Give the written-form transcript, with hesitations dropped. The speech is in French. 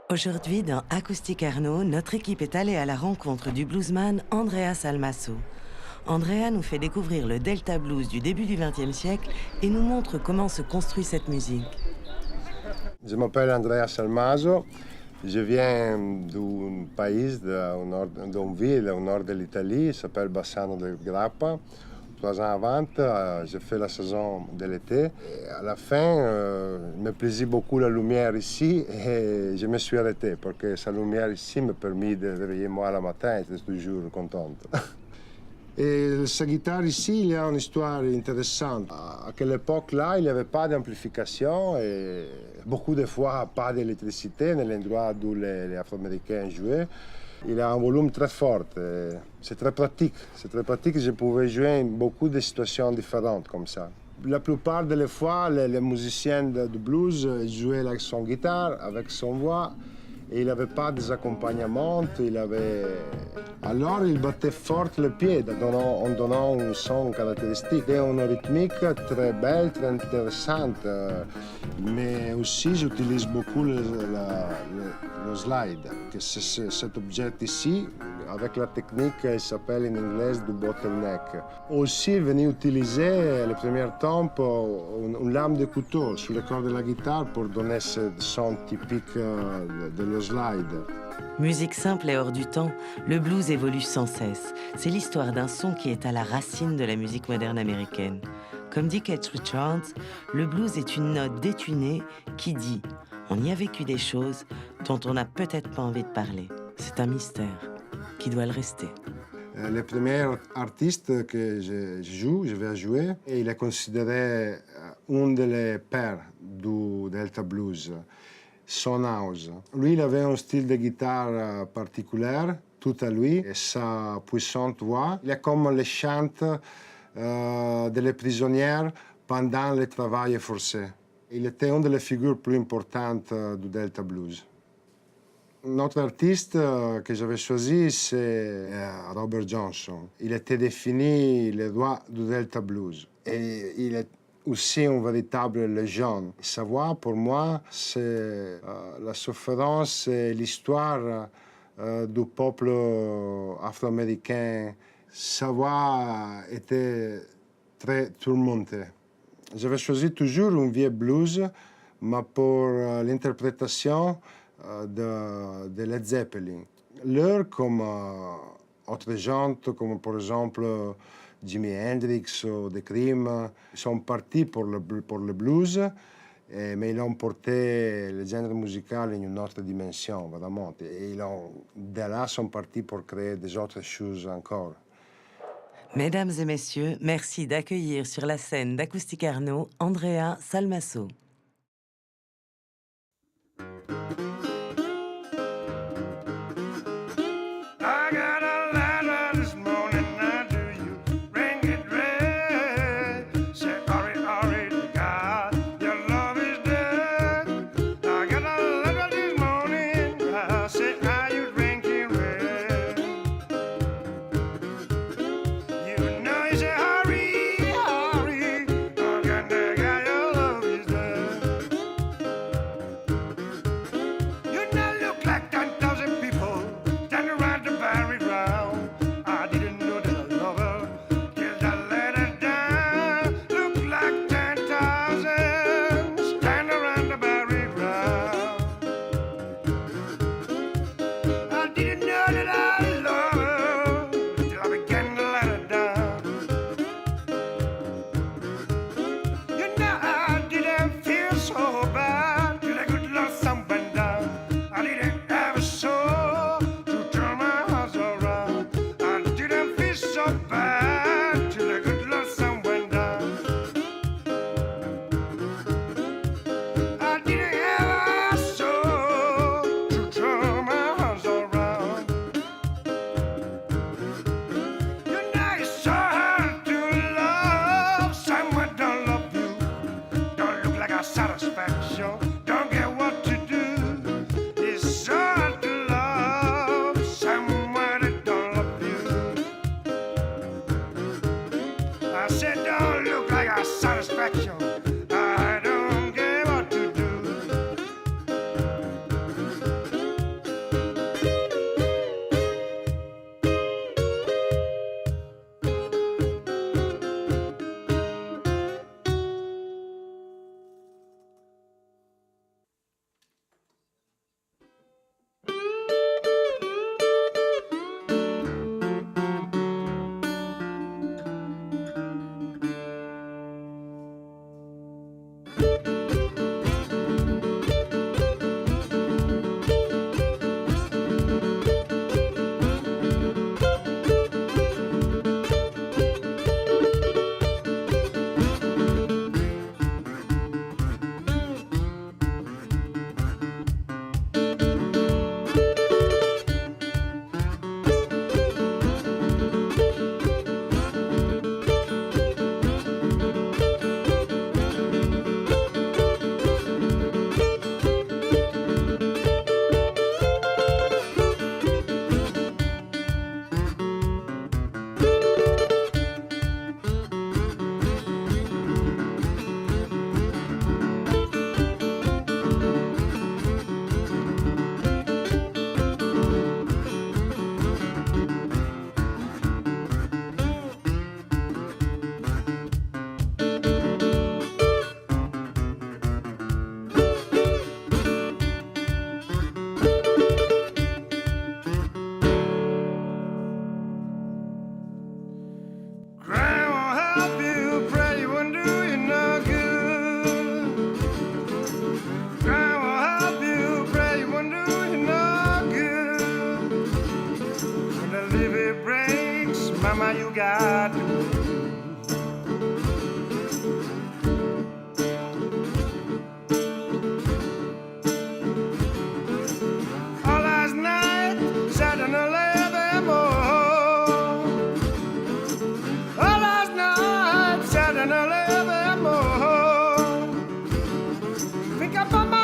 Aujourd'hui, dans Acoustic Arnaud, notre équipe est allée à la rencontre du bluesman Andrea Salmaso. Andrea nous fait découvrir le Delta Blues du début du XXe siècle et nous montre comment se construit cette musique. Je m'appelle Andrea Salmaso, je viens d'un pays, d'une ville au nord de l'Italie, qui s'appelle Bassano del Grappa. 3 ans avant, j'ai fait la saison de l'été. Et à la fin, il me plaisait beaucoup la lumière ici et je me suis arrêté parce que sa lumière ici m'a permis de réveiller moi le matin et j'étais toujours contente. Et sa guitare ici, il y a une histoire intéressante. À quelle époque-là, il n'y avait pas d'amplification et beaucoup de fois pas d'électricité dans l'endroit où les Afro-Américains jouaient. Il a un volume très fort. C'est très pratique. C'est très pratique. Je pouvais jouer in beaucoup de situations différentes comme ça. La plupart des fois, les musiciens de blues jouaient avec son guitare, avec son voix. Et il n'avait pas d'accompagnement, alors il battait fort le pied en donnant un son caractéristique. C'était une rythmique très belle, très intéressante, mais aussi j'utilise beaucoup le slide, que c'est cet objet ici, avec la technique qui s'appelle en anglais du bottleneck. Aussi, venu utiliser le premier temps une lame de couteau sur le corps de la guitare pour donner ce son typique de le slide. Musique simple et hors du temps, le blues évolue sans cesse. C'est l'histoire d'un son qui est à la racine de la musique moderne américaine. Comme dit Keith Richards, le blues est une note détunée qui dit « On y a vécu des choses dont on n'a peut-être pas envie de parler. C'est un mystère qui doit le rester. » Le premier artiste que je vais jouer, il est considéré un des pères du Delta Blues, Son House. Lui, il avait un style de guitare particulier, tout à lui, et sa puissante voix. Il est comme le chant des prisonnières pendant le travail forcé. Il était une des figures plus importantes du Delta Blues. Notre artiste que j'avais choisi, c'est Robert Johnson. Il était défini le roi du Delta Blues. Et il est aussi une véritable légende. Sa voix, pour moi, c'est la souffrance et l'histoire du peuple afro-américain. Sa voix était très tourmentée. J'avais choisi toujours un vieux blues, mais pour l'interprétation de Led Zeppelin. L'heure comme autres gens, comme par exemple Jimi Hendrix ou The Cream, sont partis pour le blues, mais ils ont porté le genre musical in une autre dimension, vraiment. Et de là, sont partis pour créer des autres choses encore. Mesdames et messieurs, merci d'accueillir sur la scène d'Acoustic Arnaud Andrea Salmaso. I got a letter this morning, now do you bring it red? Say, hurry, hurry to God, your love is dead. I got a letter this morning, I said, are you drinking red? You know you say, hurry, hurry, I got the guy, your love is dead. levee breaks, mama, you got to go. All last night, sat in a levee more. All last night, sat in a levee more. Think about my